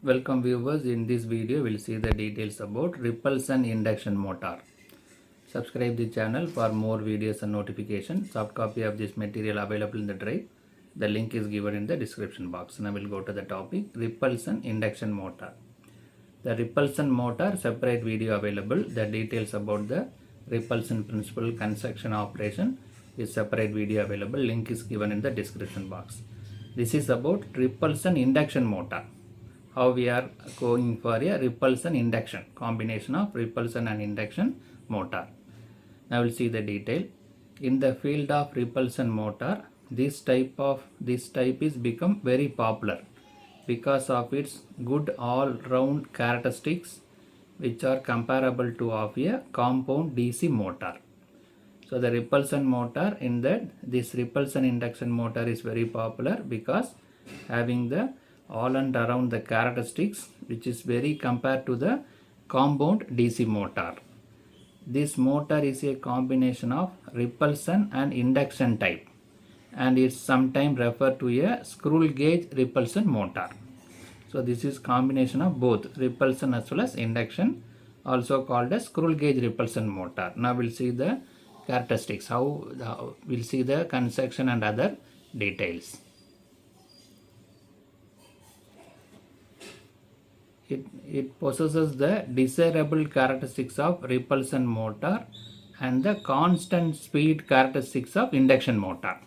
Welcome viewers, in this video we will see the details about repulsion induction motor. Subscribe the channel for more videos and notifications. Soft copy of this material available in the drive. The link is given in the description box. Now we will go to the topic repulsion induction motor. The repulsion motor separate video available. The details about the repulsion principle construction operation is separate video available. Link is given in the description box. This is about repulsion induction motor. How we are going for a repulsion induction, combination of repulsion and induction motor. Now we'll see the detail. In the field of repulsion motor, this type is become very popular because of its good all-round characteristics which are comparable to of a compound DC motor. So the repulsion motor, in that this repulsion induction motor is very popular because having the all and around the characteristics which is very compared to the compound DC motor. This motor is a combination of repulsion and induction type and is sometimes referred to a screw gauge repulsion motor. So this is combination of both repulsion as well as induction, also called as screw gauge repulsion motor. Now we'll see the characteristics, we'll see the construction and other details. It possesses the desirable characteristics of repulsion motor and the constant speed characteristics of induction motor.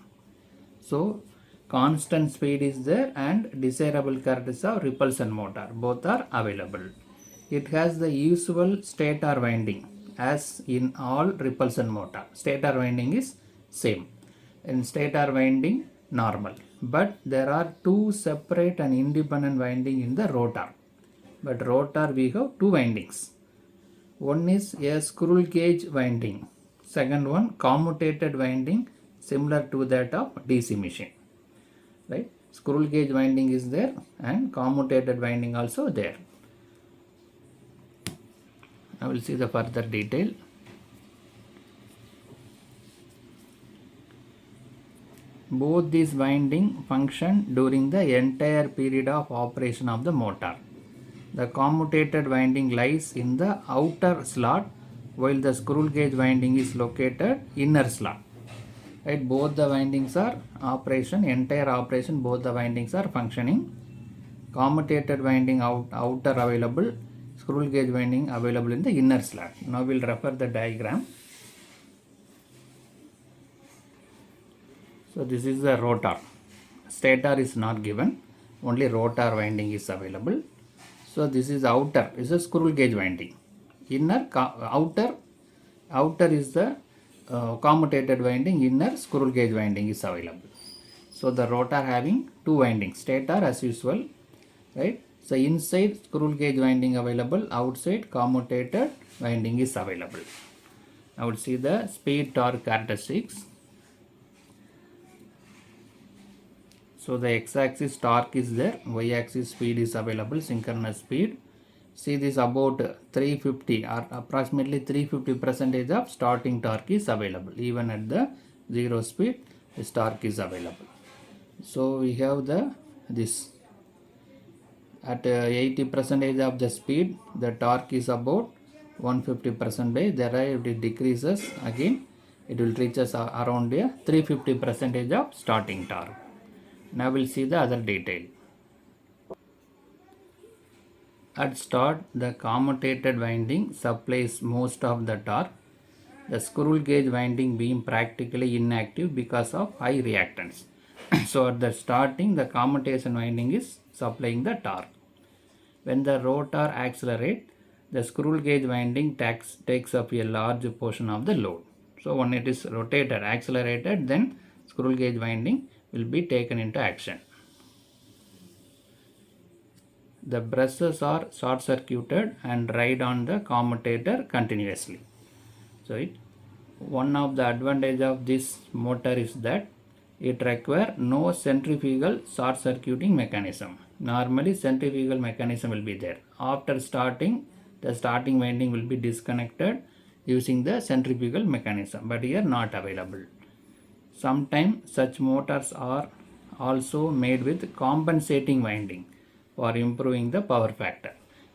So constant speed is there and desirable characteristics of repulsion motor, both are available. It has the usual stator winding as in all repulsion motor. Stator winding is same. In stator winding normal, but there are two separate and independent winding in the rotor. But rotor we have two windings. One is a screw gauge winding. Second one commutated winding similar to that of DC machine. Right? Screw gauge winding is there and commutated winding also there. I will see the further detail. Both these winding function during the entire period of operation of the motor. The commutated winding lies in the outer slot while the screw gauge winding is located inner slot. Right, both the windings are entire operation, both the windings are functioning. Commutated winding outer available, screw gauge winding available in the inner slot. Now we'll refer the diagram. So this is the rotor. Stator is not given, only rotor winding is available. So this is outer, is a screw gauge winding. Outer is the commutated winding, inner screw gauge winding is available. So the rotor having two windings, stator as usual, right? So inside screw gauge winding available, outside commutated winding is available. I would see the speed torque characteristics. So the x-axis torque is there, y-axis speed is available, synchronous speed. See this about 350 or approximately 350% of starting torque is available. Even at the zero speed, this torque is available. So we have this at 80% of the speed, the torque is about 150%. Thereafter it decreases again, it will reach us around 350% of starting torque. Now we'll see the other detail. At start, the commutated winding supplies most of the torque. The screw gauge winding being practically inactive because of high reactance. So at the starting, the commutation winding is supplying the torque. When the rotor accelerates, the screw gauge winding takes up a large portion of the load. So when it is rotated, accelerated, then screw gauge winding will be taken into action. The brushes are short circuited and ride on the commutator continuously. So one of the advantage of this motor is that it requires no centrifugal short circuiting mechanism. Normally centrifugal mechanism will be there. After starting, the starting winding will be disconnected using the centrifugal mechanism, but here not available. Sometimes such motors are also made with compensating winding. for improving the power factor.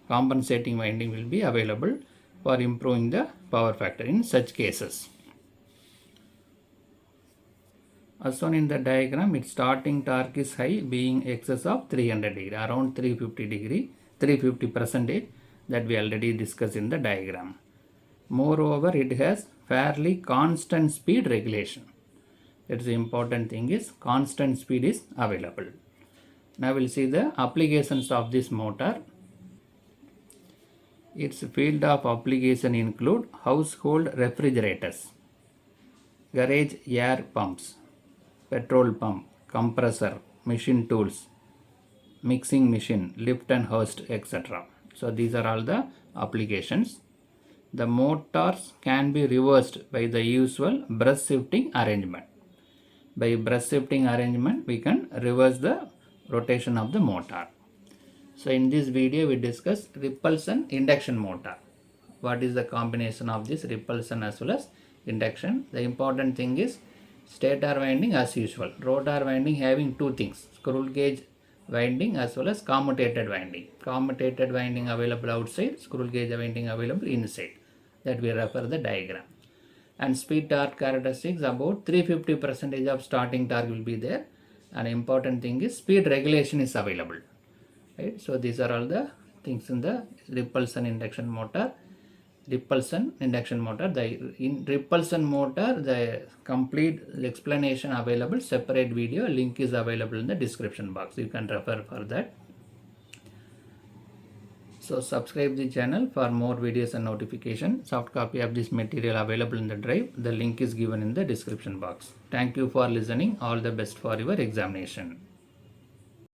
Compensating winding will be available for improving the power factor in such cases. As shown in the diagram, its starting torque is high, being excess of 300 degree, around 350 degree, 350 percentage, that we already discussed in the diagram. Moreover, it has fairly constant speed regulation. That's the important thing, is constant speed is available. Now we'll see the applications of this motor. Its field of application include household refrigerators, garage air pumps, petrol pump, compressor, machine tools, mixing machine, lift and hoist, etc. So these are all the applications. The motors can be reversed by the usual brush shifting arrangement. By brush shifting arrangement, we can reverse the rotation of the motor. So in this video, we discuss repulsion induction motor. What is the combination of this repulsion as well as induction? The important thing is stator winding as usual. Rotor winding having two things, screw gauge winding as well as commutated winding. Commutated winding available outside, screw gauge winding available inside. That we refer the diagram. And speed torque characteristics, about 350% of starting torque will be there. And important thing is speed regulation is available. Right? So these are all the things in the repulsion induction motor. Repulsion induction motor. In repulsion motor, the complete explanation available, separate video, link is available in the description box. You can refer for that. So subscribe the channel for more videos and notification. Soft copy of this material available in the drive. The link is given in the description box. Thank you for listening. All the best for your examination.